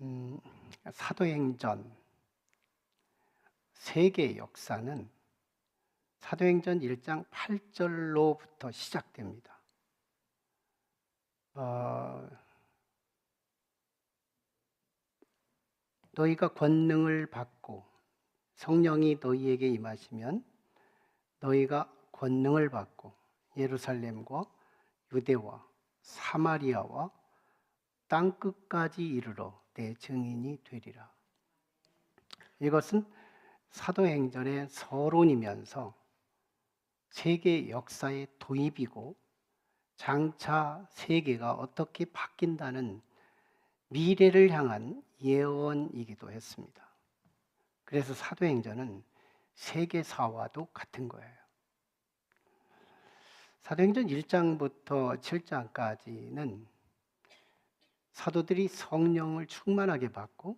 음, 사도행전 세계 역사는 사도행전 1장 8절로부터 시작됩니다. 너희가 권능을 받고 성령이 너희에게 임하시면 너희가 권능을 받고 예루살렘과 유대와 사마리아와 땅끝까지 이르러 내 증인이 되리라. 이것은 사도행전의 서론이면서 세계 역사의 도입이고 장차 세계가 어떻게 바뀐다는 미래를 향한 예언이기도 했습니다. 그래서 사도행전은 세계사와도 같은 거예요. 사도행전 1장부터 7장까지는 사도들이 성령을 충만하게 받고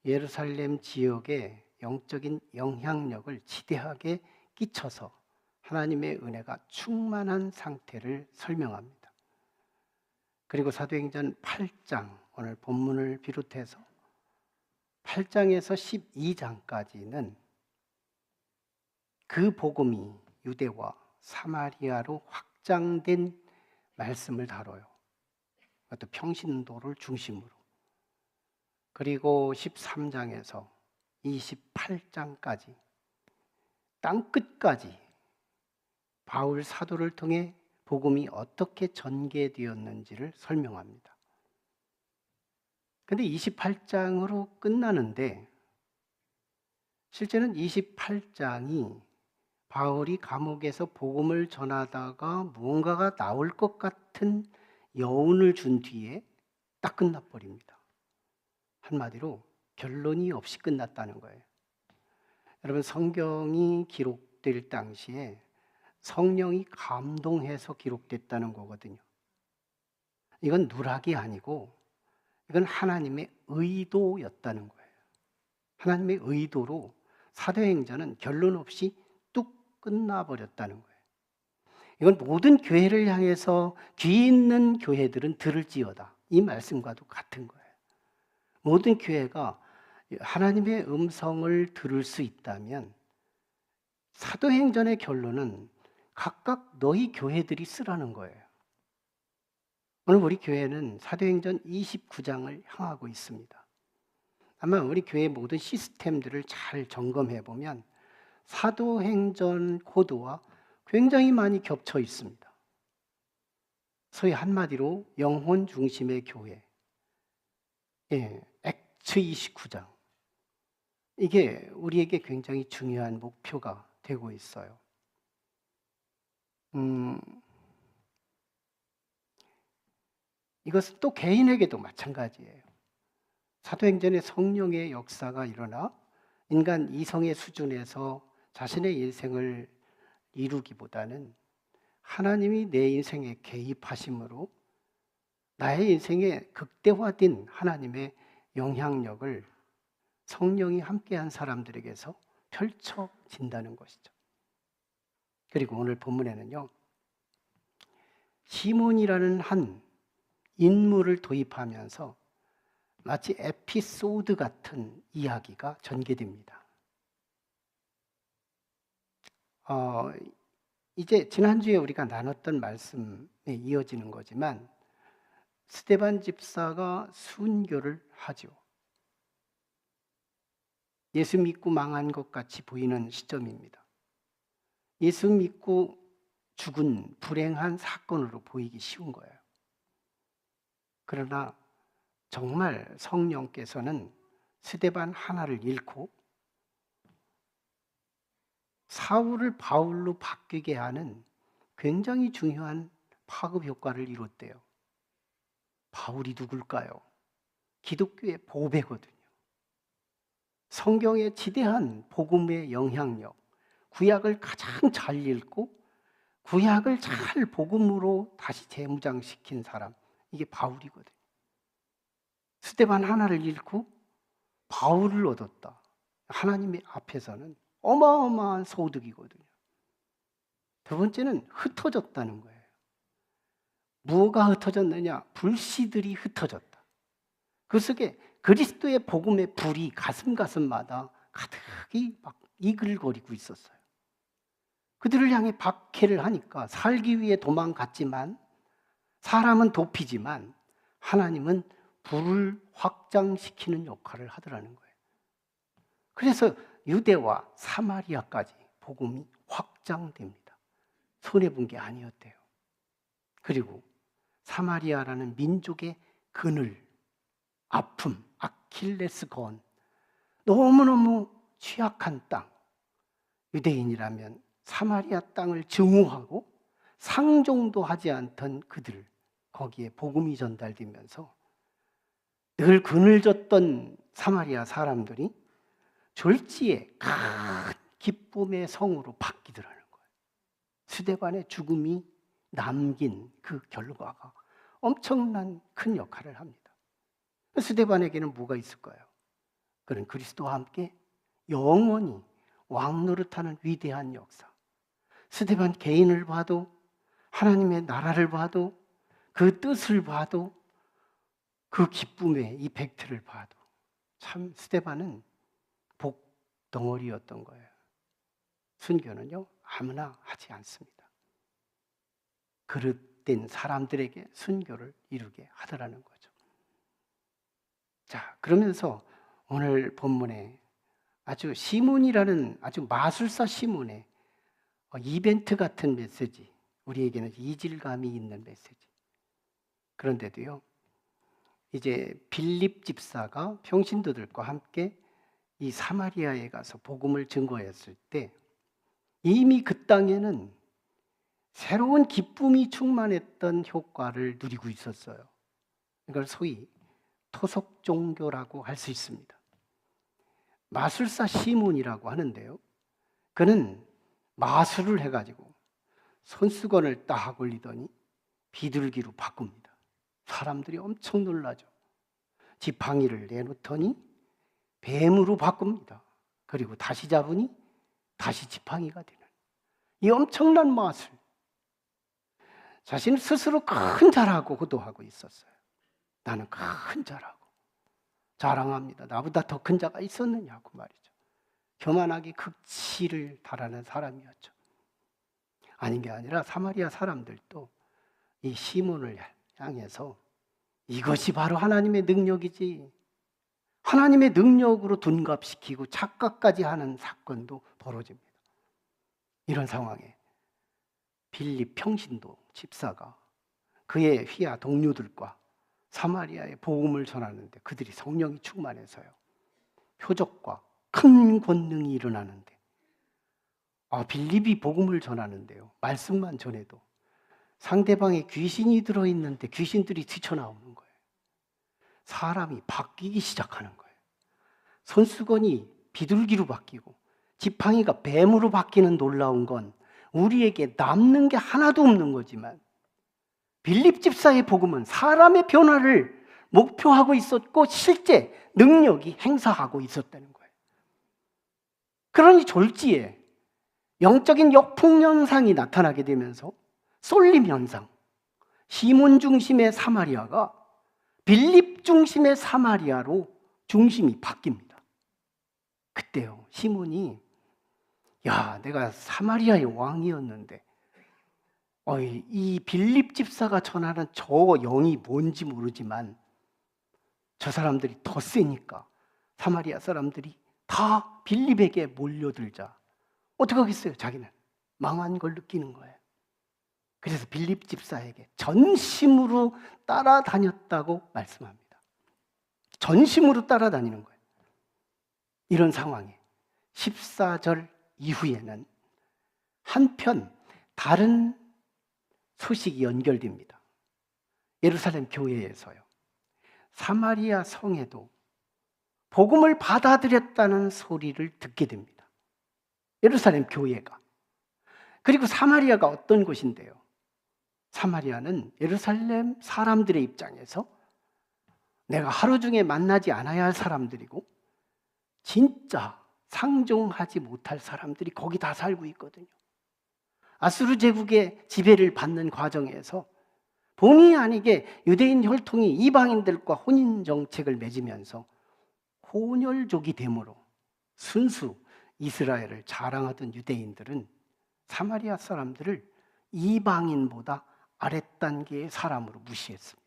예루살렘 지역에 영적인 영향력을 지대하게 끼쳐서 하나님의 은혜가 충만한 상태를 설명합니다. 그리고 사도행전 8장, 오늘 본문을 비롯해서 8장에서 12장까지는 그 복음이 유대와 사마리아로 확장된 말씀을 다뤄요. 그것도 평신도를 중심으로. 그리고 13장에서 28장까지 땅끝까지 바울 사도를 통해 복음이 어떻게 전개되었는지를 설명합니다. 그런데 28장으로 끝나는데 실제는 28장이 바울이 감옥에서 복음을 전하다가 무언가가 나올 것 같은 여운을 준 뒤에 딱 끝나버립니다. 한마디로 결론이 없이 끝났다는 거예요. 여러분, 성경이 기록될 당시에 성령이 감동해서 기록됐다는 거거든요. 이건 누락이 아니고 이건 하나님의 의도였다는 거예요. 하나님의 의도로 사도행전은 결론 없이 뚝 끝나버렸다는 거예요. 이건 모든 교회를 향해서 귀 있는 교회들은 들을지어다, 이 말씀과도 같은 거예요. 모든 교회가 하나님의 음성을 들을 수 있다면 사도행전의 결론은 각각 너희 교회들이 쓰라는 거예요. 오늘 우리 교회는 사도행전 29장을 향하고 있습니다. 아마 우리 교회 모든 시스템들을 잘 점검해 보면 사도행전 코드와 굉장히 많이 겹쳐 있습니다. 소위 한마디로 영혼 중심의 교회, 액트 29장, 이게 우리에게 굉장히 중요한 목표가 되고 있어요. 이것은 또 개인에게도 마찬가지예요. 사도행전의 성령의 역사가 일어나 인간 이성의 수준에서 자신의 인생을 이루기보다는 하나님이 내 인생에 개입하심으로 나의 인생에 극대화된 하나님의 영향력을 성령이 함께한 사람들에게서 펼쳐진다는 것이죠. 그리고 오늘 본문에는요, 시몬이라는 한 인물을 도입하면서 마치 에피소드 같은 이야기가 전개됩니다. 이제 지난주에 우리가 나눴던 말씀에 이어지는 거지만 스데반 집사가 순교를 하죠. 예수 믿고 망한 것 같이 보이는 시점입니다. 예수 믿고 죽은 불행한 사건으로 보이기 쉬운 거예요. 그러나 정말 성령께서는 스데반 하나를 잃고 사울을 바울로 바뀌게 하는 굉장히 중요한 파급 효과를 이뤘대요. 바울이 누굴까요? 기독교의 보배거든요. 성경의 지대한 복음의 영향력, 구약을 가장 잘 읽고 구약을 잘 복음으로 다시 재무장시킨 사람, 이게 바울이거든요. 스데반 하나를 잃고 바울을 얻었다. 하나님의 앞에서는 어마어마한 소득이거든요. 두 번째는 흩어졌다는 거예요. 무엇가 흩어졌느냐? 불씨들이 흩어졌다. 그 속에 그리스도의 복음의 불이 가슴마다 가득히 막 이글거리고 있었어요. 그들을 향해 박해를 하니까 살기 위해 도망갔지만, 사람은 돕히지만 하나님은 불을 확장시키는 역할을 하더라는 거예요. 그래서 유대와 사마리아까지 복음이 확장됩니다. 손해본 게 아니었대요. 그리고 사마리아라는 민족의 그늘, 아픔, 아킬레스건, 너무너무 취약한 땅, 유대인이라면 사마리아 땅을 증오하고 상종도 하지 않던 그들, 거기에 복음이 전달되면서 늘 그늘졌던 사마리아 사람들이 졸지에 큰 기쁨의 성으로 바뀌더라는 거예요. 스데반의 죽음이 남긴 그 결과가 엄청난 큰 역할을 합니다. 스데반에게는 뭐가 있을까요? 그는 그리스도와 함께 영원히 왕노릇하는 위대한 역사. 스데반 개인을 봐도, 하나님의 나라를 봐도, 그 뜻을 봐도, 그 기쁨의 이펙트를 봐도 참 스데반은 복덩어리였던 거예요. 순교는요, 아무나 하지 않습니다. 그릇된 사람들에게 순교를 이루게 하더라는 거죠. 자, 그러면서 오늘 본문에 아주 시몬이라는 아주 마술사 시몬의 이벤트 같은 메시지, 우리에게는 이질감이 있는 메시지. 그런데도요, 이제 빌립 집사가 평신도들과 함께 이 사마리아에 가서 복음을 증거했을 때 이미 그 땅에는 새로운 기쁨이 충만했던 효과를 누리고 있었어요. 이걸 소위 토속 종교라고 할 수 있습니다. 마술사 시몬이라고 하는데요, 그는 마술을 해가지고 손수건을 딱 올리더니 비둘기로 바꿉니다. 사람들이 엄청 놀라죠. 지팡이를 내놓더니 뱀으로 바꿉니다. 그리고 다시 잡으니 다시 지팡이가 되는 이 엄청난 마술. 자신 스스로 큰 자라고 호도하고 있었어요. 나는 큰 자라고 자랑합니다. 나보다 더 큰 자가 있었느냐고 말이죠. 교만하기 극치를 달하는 사람이었죠. 아닌 게 아니라 사마리아 사람들도 이 시몬을 향해서 이것이 바로 하나님의 능력이지, 하나님의 능력으로 둔갑시키고 착각까지 하는 사건도 벌어집니다. 이런 상황에 빌립 평신도 집사가 그의 휘하 동료들과 사마리아의 복음을 전하는데 그들이 성령이 충만해서요, 표적과 큰 권능이 일어나는데, 빌립이 복음을 전하는데요, 말씀만 전해도 상대방에 귀신이 들어있는데 귀신들이 튀쳐나오는 거예요. 사람이 바뀌기 시작하는 거예요. 손수건이 비둘기로 바뀌고 지팡이가 뱀으로 바뀌는 놀라운 건 우리에게 남는 게 하나도 없는 거지만, 빌립 집사의 복음은 사람의 변화를 목표하고 있었고 실제 능력이 행사하고 있었다는 거예요. 그러니 졸지에 영적인 역풍현상이 나타나게 되면서 쏠림 현상, 시몬 중심의 사마리아가 빌립 중심의 사마리아로 중심이 바뀝니다. 그때요, 시몬이 내가 사마리아의 왕이었는데 이 빌립 집사가 전하는 저 영이 뭔지 모르지만 저 사람들이 더 세니까 사마리아 사람들이 다 빌립에게 몰려들자 어떻게 하겠어요? 자기는 망한 걸 느끼는 거예요. 그래서 빌립 집사에게 전심으로 따라다녔다고 말씀합니다. 전심으로 따라다니는 거예요. 이런 상황에 14절 이후에는 한편 다른 소식이 연결됩니다. 예루살렘 교회에서요, 사마리아 성에도 복음을 받아들였다는 소리를 듣게 됩니다. 예루살렘 교회가. 그리고 사마리아가 어떤 곳인데요, 사마리아는 예루살렘 사람들의 입장에서 내가 하루 중에 만나지 않아야 할 사람들이고 진짜 상종하지 못할 사람들이 거기 다 살고 있거든요. 아수르 제국의 지배를 받는 과정에서 본의 아니게 유대인 혈통이 이방인들과 혼인 정책을 맺으면서 혼혈족이 되므로 순수 이스라엘을 자랑하던 유대인들은 사마리아 사람들을 이방인보다 아랫단계의 사람으로 무시했습니다.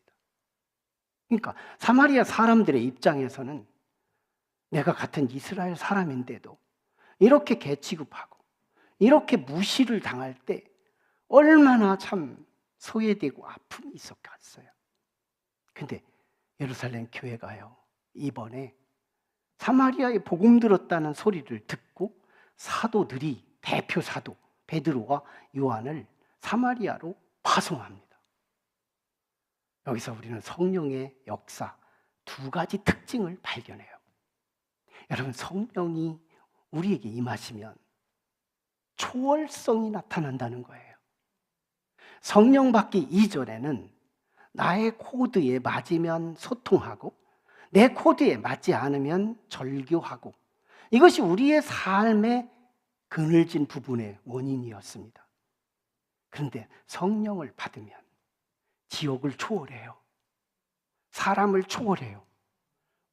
그러니까 사마리아 사람들의 입장에서는 내가 같은 이스라엘 사람인데도 이렇게 개취급하고 이렇게 무시를 당할 때 얼마나 참 소외되고 아픔이 있었겠어요. 근데 예루살렘 교회가요, 이번에 사마리아에 복음 들었다는 소리를 듣고 사도들이, 대표 사도 베드로와 요한을 사마리아로 파송합니다. 여기서 우리는 성령의 역사 두 가지 특징을 발견해요. 여러분, 성령이 우리에게 임하시면 초월성이 나타난다는 거예요. 성령 받기 이전에는 나의 코드에 맞으면 소통하고 내 코드에 맞지 않으면 절교하고, 이것이 우리의 삶의 그늘진 부분의 원인이었습니다. 그런데 성령을 받으면 지옥을 초월해요. 사람을 초월해요.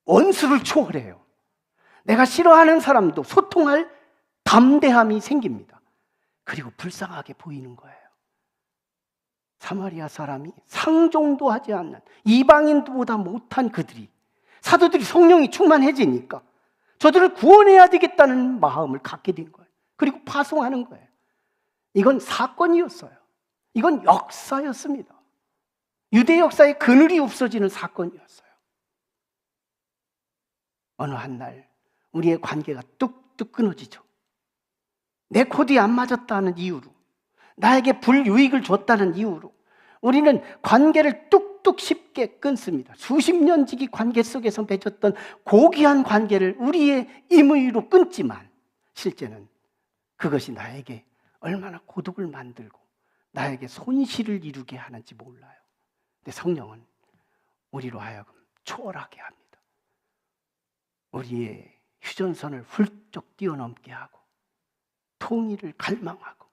원수를 초월해요. 내가 싫어하는 사람도 소통할 담대함이 생깁니다. 그리고 불쌍하게 보이는 거예요. 사마리아 사람이 상종도 하지 않는 이방인보다 못한 그들이, 사도들이 성령이 충만해지니까 저들을 구원해야 되겠다는 마음을 갖게 된 거예요. 그리고 파송하는 거예요. 이건 사건이었어요. 이건 역사였습니다. 유대 역사의 그늘이 없어지는 사건이었어요. 어느 한 날 우리의 관계가 뚝뚝 끊어지죠. 내 코드에 안 맞았다는 이유로, 나에게 불유익을 줬다는 이유로 우리는 관계를 뚝뚝 쉽게 끊습니다. 수십 년 지기 관계 속에서 맺었던 고귀한 관계를 우리의 임의로 끊지만 실제는 그것이 나에게 얼마나 고독을 만들고 나에게 손실을 이루게 하는지 몰라요. 근데 성령은 우리로 하여금 초월하게 합니다. 우리의 휴전선을 훌쩍 뛰어넘게 하고 통일을 갈망하고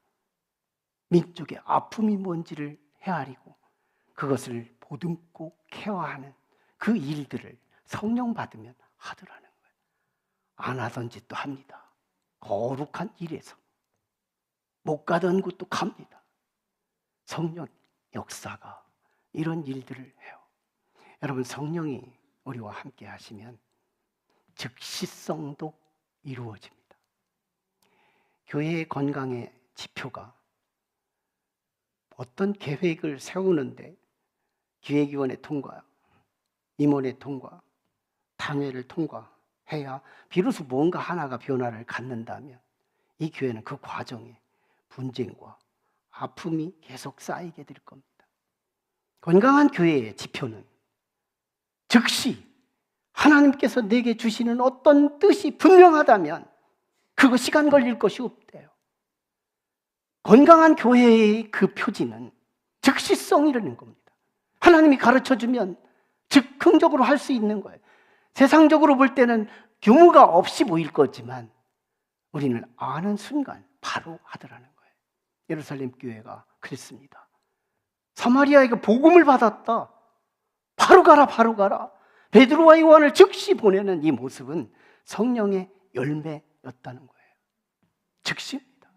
민족의 아픔이 뭔지를 헤아리고 그것을 보듬고 케어하는 그 일들을 성령 받으면 하더라는 거예요. 안 하던 짓도 합니다. 거룩한 일에서 못 가던 곳도 갑니다. 성령 역사가 이런 일들을 해요. 여러분, 성령이 우리와 함께 하시면 즉시성도 이루어집니다. 교회의 건강의 지표가 어떤 계획을 세우는데 기획위원회 통과, 임원회 통과, 당회를 통과해야 비로소 뭔가 하나가 변화를 갖는다면 이 교회는 그 과정에 분쟁과 아픔이 계속 쌓이게 될 겁니다. 건강한 교회의 지표는 즉시 하나님께서 내게 주시는 어떤 뜻이 분명하다면 그거 시간 걸릴 것이 없대요. 건강한 교회의 그 표지는 즉시성이라는 겁니다. 하나님이 가르쳐주면 즉흥적으로 할 수 있는 거예요. 세상적으로 볼 때는 규모가 없이 보일 거지만 우리는 아는 순간 바로 하더라는 거예요. 예루살렘 교회가 그랬습니다. 사마리아에게 복음을 받았다. 바로 가라, 바로 가라. 베드로와 요한을 즉시 보내는 이 모습은 성령의 열매였다는 거예요. 즉시입니다.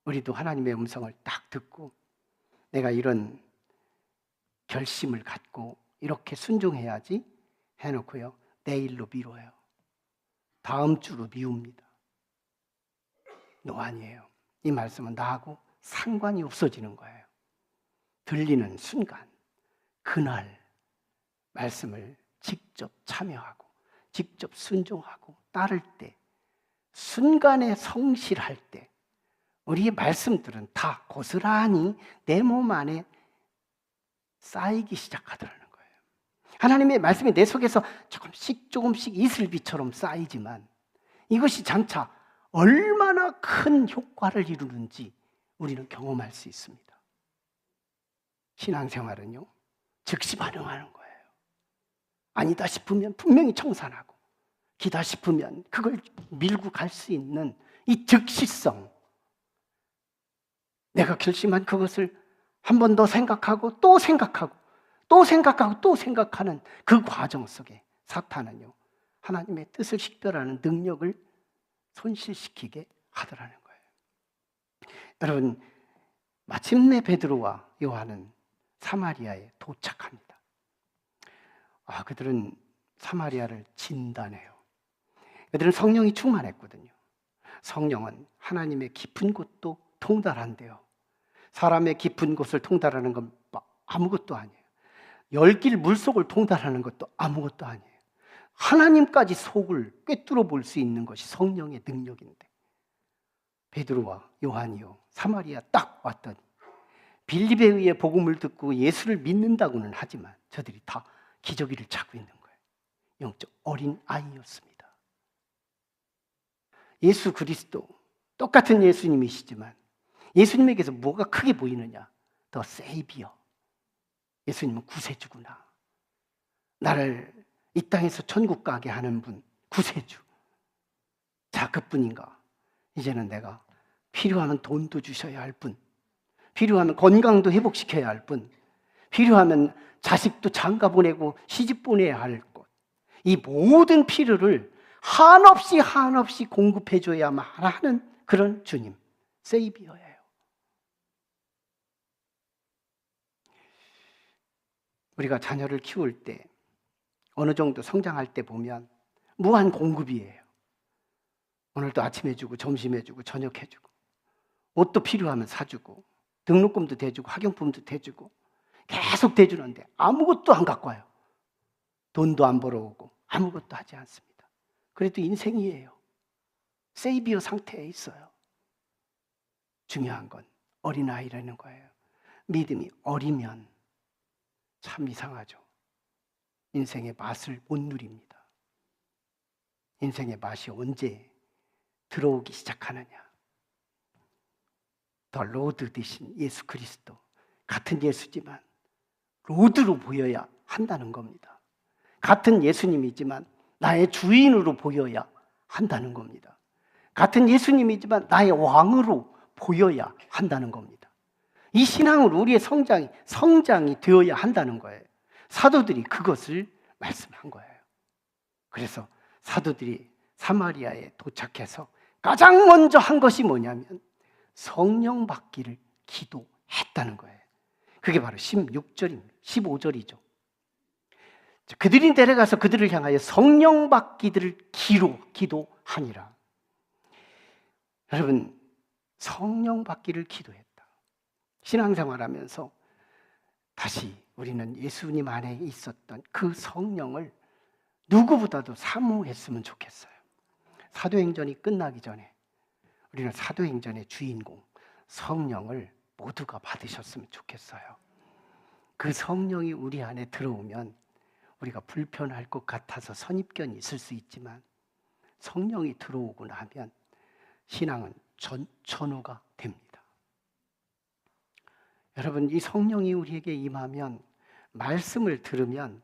우리도 하나님의 음성을 딱 듣고 내가 이런 결심을 갖고 이렇게 순종해야지 해놓고요, 내일로 미뤄요. 다음 주로 미웁니다. 노안이에요. 이 말씀은 나하고 상관이 없어지는 거예요. 들리는 순간 그날 말씀을 직접 참여하고 직접 순종하고 따를 때, 순간에 성실할 때 우리의 말씀들은 다 고스란히 내 몸 안에 쌓이기 시작하더라는 거예요. 하나님의 말씀이 내 속에서 조금씩 이슬비처럼 쌓이지만 이것이 장차 얼마나 큰 효과를 이루는지 우리는 경험할 수 있습니다. 신앙생활은요, 즉시 반응하는 거예요. 아니다 싶으면 분명히 청산하고, 기다 싶으면 그걸 밀고 갈 수 있는 이 즉시성. 내가 결심한 그것을 한 번 더 생각하고 또 생각하고 또 생각하고 또 생각하는 그 과정 속에 사탄은요, 하나님의 뜻을 식별하는 능력을 손실시키게 하더라는 거예요. 여러분, 마침내 베드로와 요한은 사마리아에 도착합니다. 그들은 사마리아를 진단해요. 그들은 성령이 충만했거든요. 성령은 하나님의 깊은 곳도 통달한대요. 사람의 깊은 곳을 통달하는 건 아무것도 아니에요. 열길 물속을 통달하는 것도 아무것도 아니에요. 하나님까지 속을 꿰뚫어 볼 수 있는 것이 성령의 능력인데, 베드로와 요한이요 사마리아 딱 왔더니 빌립에 의해 복음을 듣고 예수를 믿는다고는 하지만 저들이 다 기저귀를 차고 있는 거예요. 영적 어린 아이였습니다. 예수 그리스도 똑같은 예수님이시지만 예수님에게서 뭐가 크게 보이느냐? 더 세이비어. 예수님은 구세주구나. 나를 이 땅에서 천국 가게 하는 분, 구세주. 자, 그뿐인가? 이제는 내가 필요하면 돈도 주셔야 할 분, 필요하면 건강도 회복시켜야 할 분, 필요하면 자식도 장가 보내고 시집 보내야 할 것, 이 모든 필요를 한없이 공급해줘야만 하는 그런 주님, 세이비어예요. 우리가 자녀를 키울 때 어느 정도 성장할 때 보면 무한 공급이에요. 오늘도 아침 해주고 점심 해주고 저녁 해주고 옷도 필요하면 사주고 등록금도 대주고 학용품도 대주고 계속 대주는데 아무것도 안 갖고 와요. 돈도 안 벌어오고 아무것도 하지 않습니다. 그래도 인생이에요. 세이비어 상태에 있어요. 중요한 건 어린아이라는 거예요. 믿음이 어리면 참 이상하죠. 인생의 맛을 못 누립니다. 인생의 맛이 언제 들어오기 시작하느냐? 더 로드 대신 예수 그리스도, 같은 예수지만 로드로 보여야 한다는 겁니다. 같은 예수님이지만 나의 주인으로 보여야 한다는 겁니다. 같은 예수님이지만 나의 왕으로 보여야 한다는 겁니다. 이 신앙으로 우리의 성장이 되어야 한다는 거예요. 사도들이 그것을 말씀한 거예요. 그래서 사도들이 사마리아에 도착해서 가장 먼저 한 것이 뭐냐면 성령 받기를 기도했다는 거예요. 그게 바로 16절입니다. 15절이죠. 그들이 내려가서 그들을 향하여 성령 받기를 기도하니라. 여러분, 성령 받기를 기도했다. 신앙생활하면서 다시 우리는 예수님 안에 있었던 그 성령을 누구보다도 사모했으면 좋겠어요. 사도행전이 끝나기 전에 우리는 사도행전의 주인공 성령을 모두가 받으셨으면 좋겠어요. 그 성령이 우리 안에 들어오면 우리가 불편할 것 같아서 선입견이 있을 수 있지만 성령이 들어오고 나면 신앙은 전천후가 됩니다. 여러분, 이 성령이 우리에게 임하면 말씀을 들으면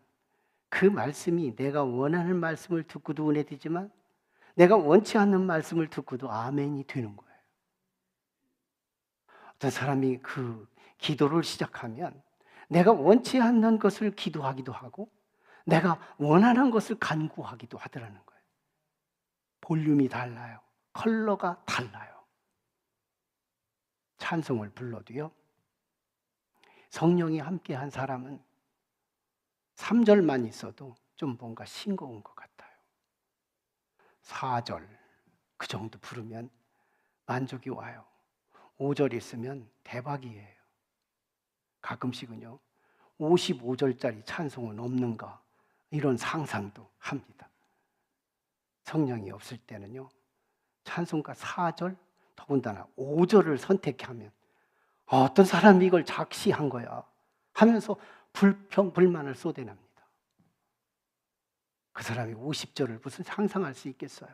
그 말씀이 내가 원하는 말씀을 듣고도 은혜되지만 내가 원치 않는 말씀을 듣고도 아멘이 되는 거예요. 어떤 사람이 그 기도를 시작하면 내가 원치 않는 것을 기도하기도 하고 내가 원하는 것을 간구하기도 하더라는 거예요. 볼륨이 달라요. 컬러가 달라요. 찬송을 불러도요, 성령이 함께한 사람은 3절만 있어도 좀 뭔가 싱거운 것 같아요. 4절 그 정도 부르면 만족이 와요. 5절 있으면 대박이에요. 가끔씩은요 55절짜리 찬송은 없는가 이런 상상도 합니다. 성령이 없을 때는요 찬송가 4절 더군다나 5절을 선택하면 어떤 사람이 이걸 작시한 거야 하면서 불평불만을 쏟아냅니다. 그 사람이 50절을 무슨 상상할 수 있겠어요?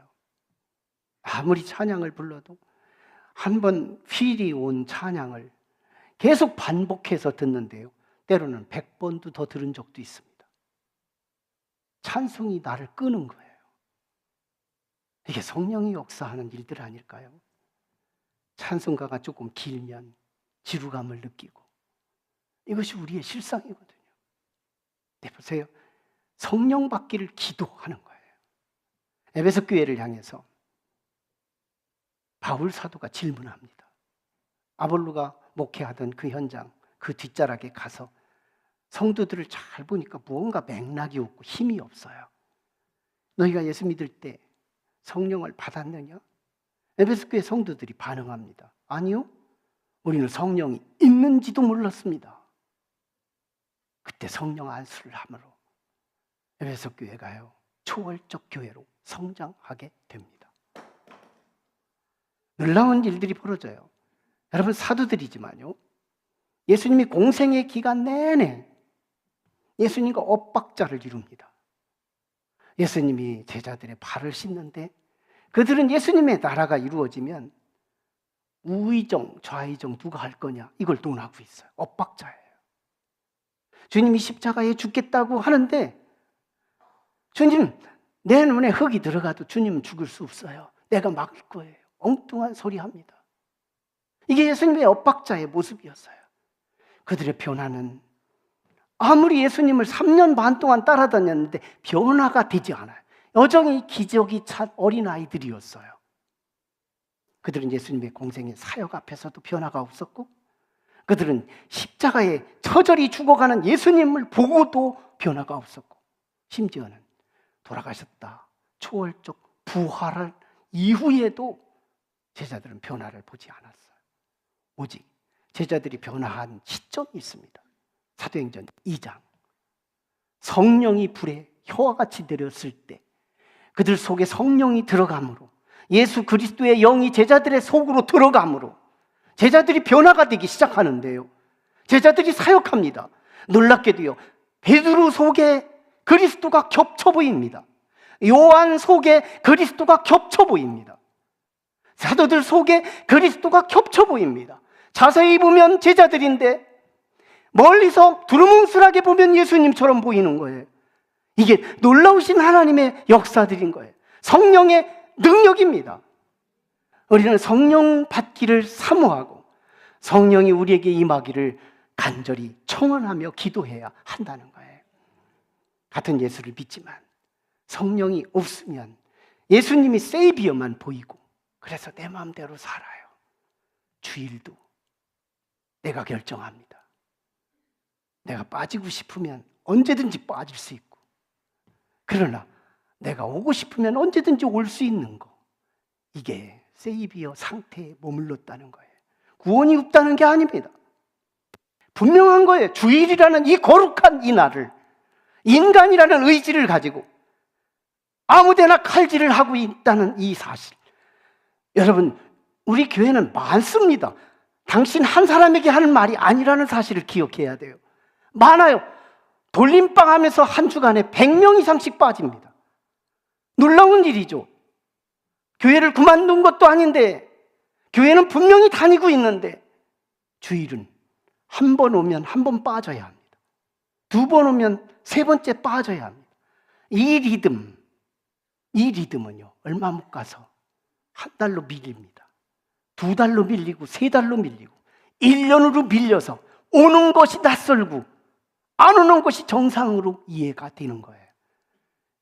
아무리 찬양을 불러도 한 번 휠이 온 찬양을 계속 반복해서 듣는데요, 때로는 100번도 더 들은 적도 있습니다. 찬송이 나를 끄는 거예요. 이게 성령이 역사하는 일들 아닐까요? 찬송가가 조금 길면 지루감을 느끼고 이것이 우리의 실상이거든요. 네, 보세요. 성령 받기를 기도하는 거예요. 에베소 교회를 향해서 바울 사도가 질문합니다. 아볼로가 목회하던 그 현장, 그 뒷자락에 가서 성도들을 잘 보니까 무언가 맥락이 없고 힘이 없어요. 너희가 예수 믿을 때 성령을 받았느냐? 에베소 교회 성도들이 반응합니다. 아니요, 우리는 성령이 있는지도 몰랐습니다. 그때 성령 안수를 함으로 에베소 교회가요, 초월적 교회로 성장하게 됩니다. 놀라운 일들이 벌어져요. 여러분, 사도들이지만요, 예수님이 공생의 기간 내내 예수님과 엇박자를 이룹니다. 예수님이 제자들의 발을 씻는데 그들은 예수님의 나라가 이루어지면 우의정, 좌의정 누가 할 거냐, 이걸 논하고 있어요. 엇박자예요. 주님이 십자가에 죽겠다고 하는데, 주님, 내 눈에 흙이 들어가도 주님은 죽을 수 없어요. 내가 막을 거예요. 엉뚱한 소리 합니다. 이게 예수님의 엇박자의 모습이었어요. 그들의 변화는 아무리 예수님을 3년 반 동안 따라다녔는데 변화가 되지 않아요. 여전히 기저귀 찬 어린아이들이었어요. 그들은 예수님의 공생의 사역 앞에서도 변화가 없었고, 그들은 십자가에 처절히 죽어가는 예수님을 보고도 변화가 없었고, 심지어는 돌아가셨다, 초월적 부활할 이후에도 제자들은 변화를 보지 않았어요. 오직 제자들이 변화한 시점이 있습니다. 사도행전 2장, 성령이 불에 혀와 같이 내렸을 때 그들 속에 성령이 들어감으로, 예수 그리스도의 영이 제자들의 속으로 들어감으로 제자들이 변화가 되기 시작하는데요, 제자들이 사역합니다. 놀랍게도요, 베드로 속에 그리스도가 겹쳐 보입니다. 요한 속에 그리스도가 겹쳐 보입니다. 사도들 속에 그리스도가 겹쳐 보입니다. 자세히 보면 제자들인데 멀리서 두루뭉술하게 보면 예수님처럼 보이는 거예요. 이게 놀라우신 하나님의 역사들인 거예요. 성령의 능력입니다. 우리는 성령 받기를 사모하고 성령이 우리에게 임하기를 간절히 청원하며 기도해야 한다는 거예요. 같은 예수를 믿지만 성령이 없으면 예수님이 세이비어만 보이고, 그래서 내 마음대로 살아요. 주일도 내가 결정합니다. 내가 빠지고 싶으면 언제든지 빠질 수 있고, 그러나 내가 오고 싶으면 언제든지 올 수 있는 거, 이게 세이비어 상태에 머물렀다는 거예요. 구원이 없다는 게 아닙니다. 분명한 거예요. 주일이라는 이 거룩한 이 날을 인간이라는 의지를 가지고 아무데나 칼질을 하고 있다는 이 사실. 여러분, 우리 교회는 많습니다. 당신 한 사람에게 하는 말이 아니라는 사실을 기억해야 돼요. 많아요. 돌림방 하면서 한 주간에 100명 이상씩 빠집니다. 놀라운 일이죠. 교회를 그만둔 것도 아닌데, 교회는 분명히 다니고 있는데, 주일은 한 번 오면 한 번 빠져야 합니다. 두 번 오면 세 번째 빠져야 합니다. 이 리듬은요, 얼마 못 가서 한 달로 밀립니다. 두 달로 밀리고, 세 달로 밀리고, 1년으로 밀려서 오는 것이 낯설고 안 오는 것이 정상으로 이해가 되는 거예요.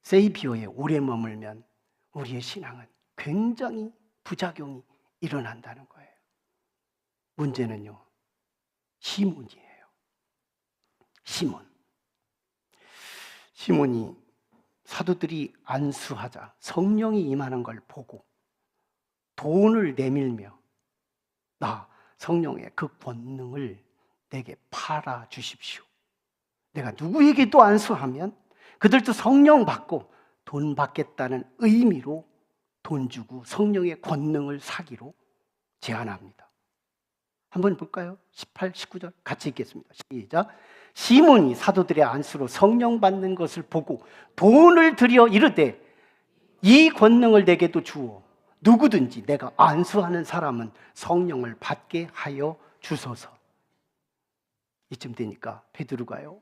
세이비어에 오래 머물면 우리의 신앙은 굉장히 부작용이 일어난다는 거예요. 문제는요, 시몬이에요. 시몬이 사도들이 안수하자 성령이 임하는 걸 보고 돈을 내밀며, 나 성령의 그 권능을 내게 팔아 주십시오. 내가 누구에게도 안수하면 그들도 성령 받고 돈 받겠다는 의미로 돈 주고 성령의 권능을 사기로 제안합니다. 한번 볼까요? 18, 19절 같이 읽겠습니다. 시작. 시몬이 사도들의 안수로 성령 받는 것을 보고 돈을 들여 이르되, 이 권능을 내게도 주어 누구든지 내가 안수하는 사람은 성령을 받게 하여 주소서. 이쯤 되니까 베드로가요,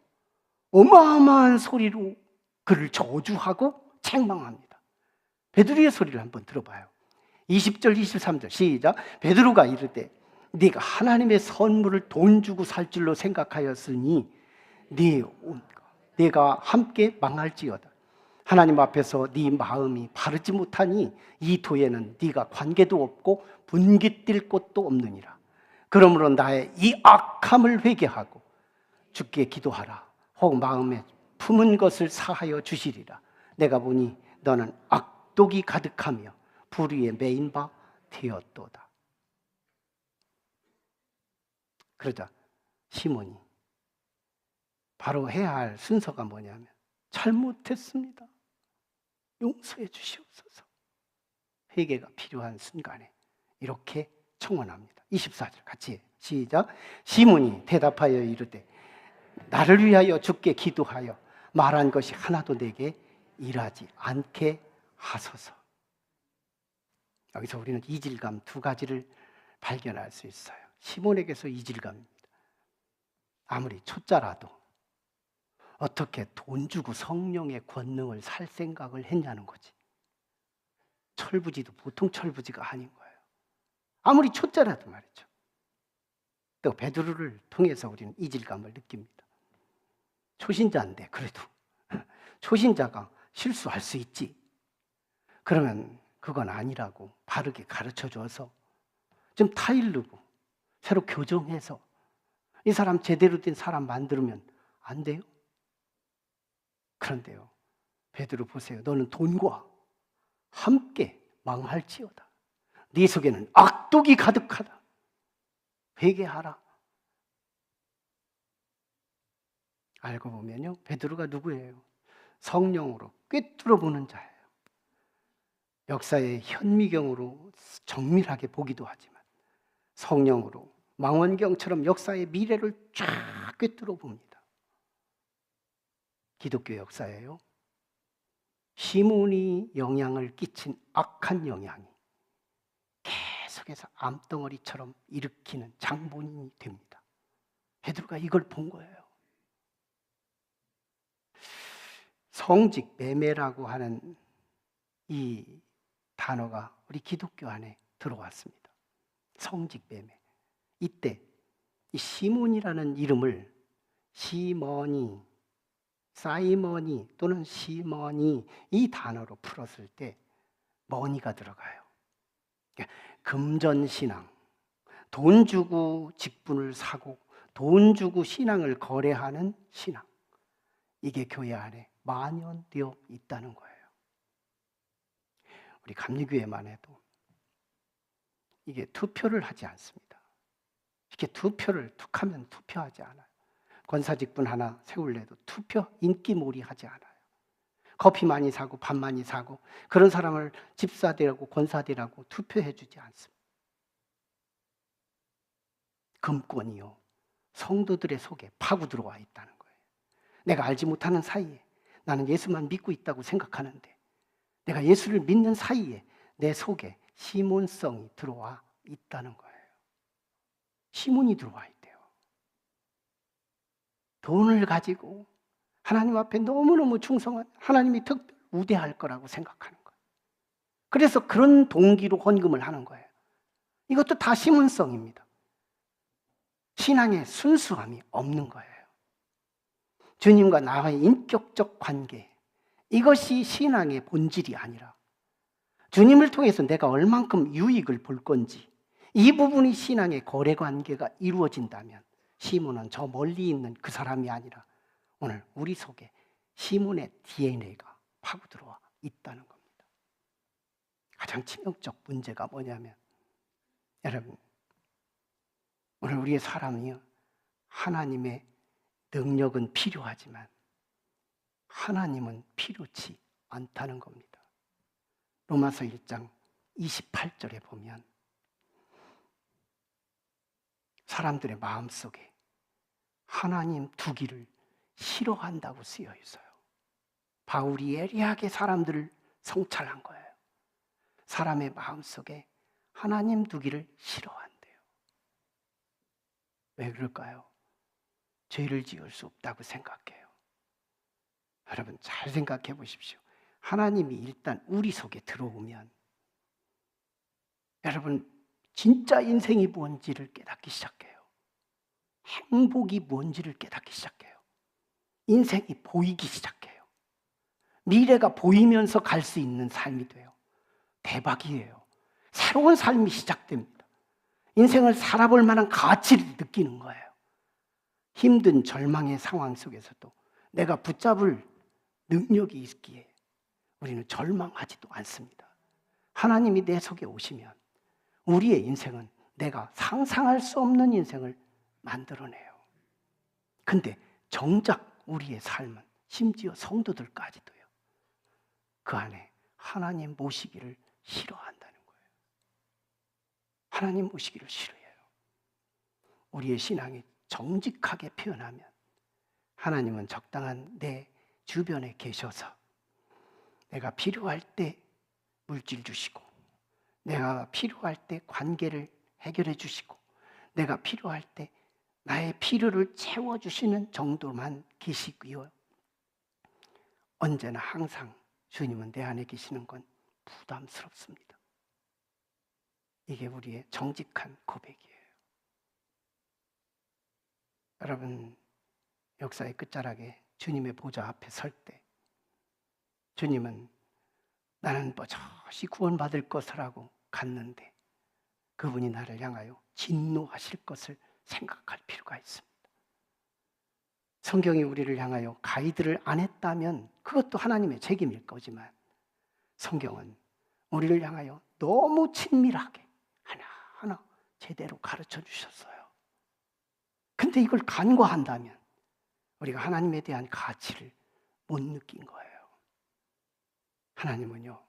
어마어마한 소리로 그를 저주하고 책망합니다. 베드로의 소리를 한번 들어봐요. 20절 23절 시작. 베드로가 이르되, 네가 하나님의 선물을 돈 주고 살 줄로 생각하였으니 내가 함께 망할지어다. 하나님 앞에서 네 마음이 바르지 못하니 이 도에는 네가 관계도 없고 분기 뛸 곳도 없느니라. 그러므로 나의 이 악함을 회개하고 주께 기도하라. 혹 마음에 품은 것을 사하여 주시리라. 내가 보니 너는 악독이 가득하며 불의에 매인 바 되었도다. 그러자 시몬이 바로 해야 할 순서가 뭐냐면 잘못했습니다. 용서해 주시옵소서. 회개가 필요한 순간에 이렇게 청원합니다. 24절 같이 해요. 시작. 시몬이 대답하여 이르되 나를 위하여 주께 기도하여 말한 것이 하나도 내게 일하지 않게 하소서. 여기서 우리는 이질감 두 가지를 발견할 수 있어요. 시몬에게서 이질감입니다. 아무리 초짜라도 어떻게 돈 주고 성령의 권능을 살 생각을 했냐는 거지. 철부지도 보통 철부지가 아닌 거예요. 아무리 초짜라도 말이죠. 또 베드로를 통해서 우리는 이질감을 느낍니다. 초신자인데 그래도 초신자가 실수할 수 있지. 그러면 그건 아니라고 바르게 가르쳐줘서 좀 타일르고 새로 교정해서 이 사람 제대로 된 사람 만들면 안 돼요? 그런데요, 베드로 보세요. 너는 돈과 함께 망할지어다. 네 속에는 악독이 가득하다. 회개하라. 알고 보면요, 베드로가 누구예요? 성령으로 꿰뚫어 보는 자예요. 역사의 현미경으로 정밀하게 보기도 하지만 성령으로 망원경처럼 역사의 미래를 쫙 꿰뚫어 봅니다. 기독교 역사예요. 시몬이 영향을 끼친 악한 영향이 계속해서 암덩어리처럼 일으키는 장본인이 됩니다. 베드로가 이걸 본 거예요. 성직 매매라고 하는 이 단어가 우리 기독교 안에 들어왔습니다. 성직 매매. 이때 이 시몬이라는 이름을 시머니, 사이머니 또는 시머니 이 단어로 풀었을 때 머니가 들어가요. 금전신앙, 돈 주고 직분을 사고 돈 주고 신앙을 거래하는 신앙, 이게 교회 안에 만연되어 있다는 거예요. 우리 감리교회만 해도 이게 투표를 하지 않습니다. 이렇게 투표를 툭 하면 투표하지 않아요. 권사 직분 하나 세울래도 투표 인기몰이 하지 않아요. 커피 많이 사고 밥 많이 사고 그런 사람을 집사되라고 권사되라고 투표해 주지 않습니다. 금권이요, 성도들의 속에 파고 들어와 있다는 거예요. 내가 알지 못하는 사이에 나는 예수만 믿고 있다고 생각하는데 내가 예수를 믿는 사이에 내 속에 시몬성이 들어와 있다는 거예요. 시몬이 들어와 있대요. 돈을 가지고 하나님 앞에 너무너무 충성한 하나님이 특별 우대할 거라고 생각하는 거예요. 그래서 그런 동기로 헌금을 하는 거예요. 이것도 다 시몬성입니다. 신앙의 순수함이 없는 거예요. 주님과 나와의 인격적 관계, 이것이 신앙의 본질이 아니라 주님을 통해서 내가 얼만큼 유익을 볼 건지, 이 부분이 신앙의 거래 관계가 이루어진다면 시몬은 저 멀리 있는 그 사람이 아니라 오늘 우리 속에 시몬의 DNA가 파고 들어와 있다는 겁니다. 가장 치명적 문제가 뭐냐면, 여러분, 오늘 우리의 사람이요, 하나님의 능력은 필요하지만 하나님은 필요치 않다는 겁니다. 로마서 1장 28절에 보면 사람들의 마음속에 하나님 두기를 싫어한다고 쓰여 있어요. 바울이 예리하게 사람들을 성찰한 거예요. 사람의 마음속에 하나님 두기를 싫어한대요. 왜 그럴까요? 죄를 지을 수 없다고 생각해요. 여러분 잘 생각해 보십시오. 하나님이 일단 우리 속에 들어오면 여러분 진짜 인생이 뭔지를 깨닫기 시작해요. 행복이 뭔지를 깨닫기 시작해요. 인생이 보이기 시작해요. 미래가 보이면서 갈 수 있는 삶이 돼요. 대박이에요. 새로운 삶이 시작됩니다. 인생을 살아볼 만한 가치를 느끼는 거예요. 힘든 절망의 상황 속에서도 내가 붙잡을 능력이 있기에 우리는 절망하지도 않습니다. 하나님이 내 속에 오시면 우리의 인생은 내가 상상할 수 없는 인생을 만들어내요. 근데 정작 우리의 삶은 심지어 성도들까지도요, 그 안에 하나님 모시기를 싫어한다는 거예요. 하나님 모시기를 싫어해요. 우리의 신앙이 정직하게 표현하면 하나님은 적당한 내 주변에 계셔서 내가 필요할 때 물질 주시고, 내가 필요할 때 관계를 해결해 주시고, 내가 필요할 때 나의 필요를 채워주시는 정도만 계시고요, 언제나 항상 주님은 내 안에 계시는 건 부담스럽습니다. 이게 우리의 정직한 고백이에요. 여러분, 역사의 끝자락에 주님의 보좌 앞에 설 때 주님은 나는 버젓이 구원받을 것이라고 갔는데 그분이 나를 향하여 진노하실 것을 생각할 필요가 있습니다. 성경이 우리를 향하여 가이드를 안 했다면 그것도 하나님의 책임일 거지만, 성경은 우리를 향하여 너무 친밀하게 하나하나 제대로 가르쳐 주셨어요. 근데 이걸 간과한다면 우리가 하나님에 대한 가치를 못 느낀 거예요. 하나님은요,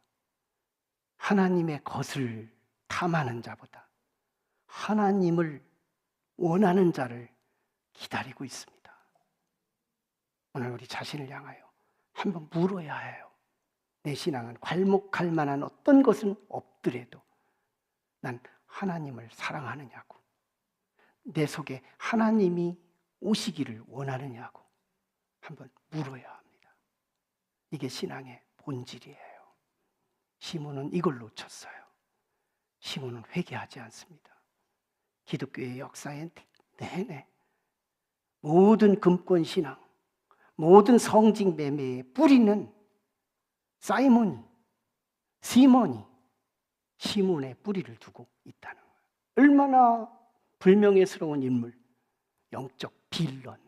하나님의 것을 탐하는 자보다 하나님을 원하는 자를 기다리고 있습니다. 오늘 우리 자신을 향하여 한번 물어야 해요. 내 신앙은 괄목할 만한 어떤 것은 없더라도 난 하나님을 사랑하느냐고, 내 속에 하나님이 오시기를 원하느냐고 한번 물어야 합니다. 이게 신앙의 본질이에요. 시몬은 이걸 놓쳤어요. 시몬은 회개하지 않습니다. 기독교의 역사에 내내 모든 금권 신앙, 모든 성직 매매의 뿌리는 시몬이 시몬의 뿌리를 두고 있다는 거예요. 얼마나 불명예스러운 인물, 영적 빌런,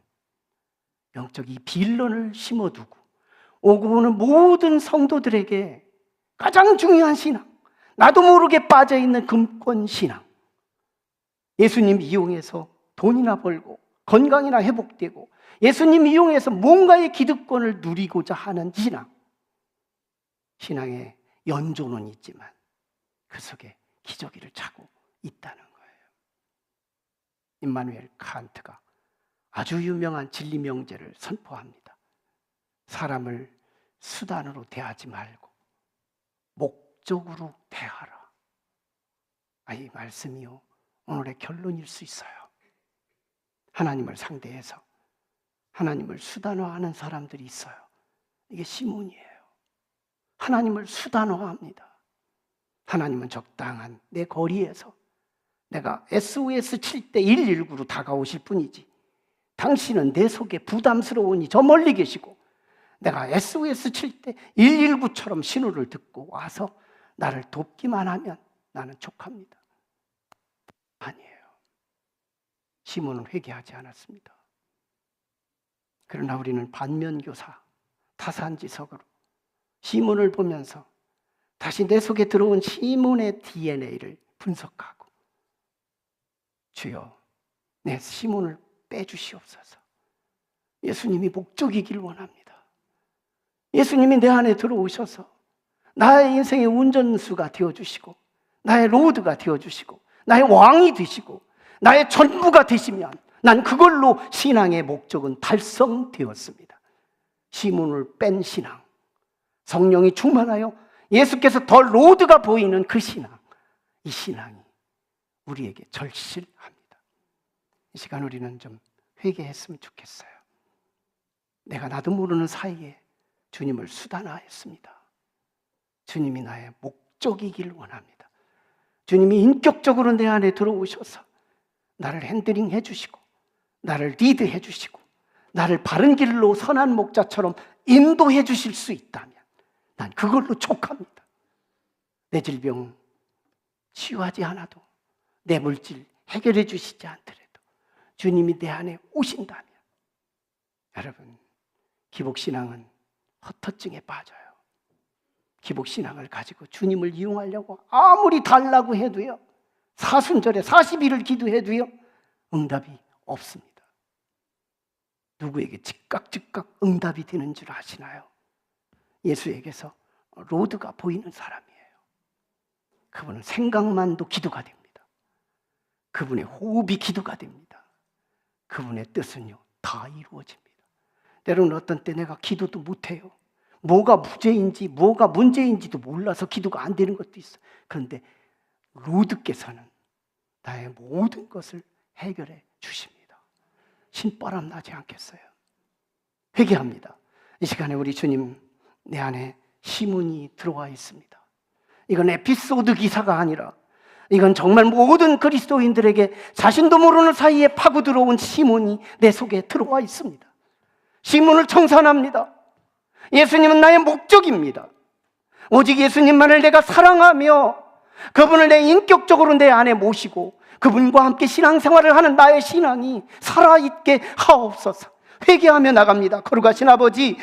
영적 이 빌런을 심어두고 오고 오는 모든 성도들에게 가장 중요한 신앙, 나도 모르게 빠져있는 금권 신앙, 예수님 이용해서 돈이나 벌고 건강이나 회복되고 예수님 이용해서 뭔가의 기득권을 누리고자 하는 신앙의 연조는 있지만 그 속에 기저귀를 차고 있다는 거예요. 임마누엘 칸트가 아주 유명한 진리 명제를 선포합니다. 사람을 수단으로 대하지 말고 목적으로 대하라. 이 말씀이요, 오늘의 결론일 수 있어요. 하나님을 상대해서 하나님을 수단화하는 사람들이 있어요. 이게 시몬이에요. 하나님을 수단화합니다. 하나님은 적당한 내 거리에서 내가 SOS 칠 때 119로 다가오실 뿐이지, 당신은 내 속에 부담스러우니 저 멀리 계시고 내가 SOS 칠 때 119처럼 신호를 듣고 와서 나를 돕기만 하면 나는 족합니다. 아니에요. 시몬은 회개하지 않았습니다. 그러나 우리는 반면교사, 타산지석으로 시몬을 보면서 다시 내 속에 들어온 시몬의 DNA를 분석하고, 주여 내 시몬을 빼주시옵소서. 예수님이 목적이길 원합니다. 예수님이 내 안에 들어오셔서 나의 인생의 운전수가 되어주시고 나의 로드가 되어주시고 나의 왕이 되시고 나의 전부가 되시면 난 그걸로 신앙의 목적은 달성되었습니다. 시몬을 뺀 신앙, 성령이 충만하여 예수께서 더 로드가 보이는 그 신앙, 이 신앙이 우리에게 절실합니다. 이 시간 우리는 좀 회개했으면 좋겠어요. 내가 나도 모르는 사이에 주님을 수단화했습니다. 주님이 나의 목적이길 원합니다. 주님이 인격적으로 내 안에 들어오셔서 나를 핸들링 해주시고 나를 리드해 주시고 나를 바른 길로 선한 목자처럼 인도해 주실 수 있다면 난 그걸로 족합니다. 내 질병 치유하지 않아도, 내 물질 해결해 주시지 않더라도 주님이 내 안에 오신다면, 여러분, 기복신앙은 헛헛증에 빠져요. 기복신앙을 가지고 주님을 이용하려고 아무리 달라고 해도요, 사순절에 40일을 기도해도요, 응답이 없습니다. 누구에게 즉각 응답이 되는 줄 아시나요? 예수에게서 로드가 보이는 사람이에요. 그분은 생각만도 기도가 됩니다. 그분의 호흡이 기도가 됩니다. 그분의 뜻은요, 다 이루어집니다. 때로는 어떤 때 내가 기도도 못해요. 뭐가 무죄인지 뭐가 문제인지도 몰라서 기도가 안 되는 것도 있어요. 그런데 로드께서는 나의 모든 것을 해결해 주십니다. 신바람 나지 않겠어요? 회개합니다. 이 시간에 우리 주님, 내 안에 시문이 들어와 있습니다. 이건 에피소드 기사가 아니라 이건 정말 모든 그리스도인들에게 자신도 모르는 사이에 파고 들어온 시문이 내 속에 들어와 있습니다. 시문을 청산합니다. 예수님은 나의 목적입니다. 오직 예수님만을 내가 사랑하며 그분을 내 인격적으로 내 안에 모시고 그분과 함께 신앙생활을 하는 나의 신앙이 살아있게 하옵소서. 회개하며 나갑니다. 거룩하신 아버지,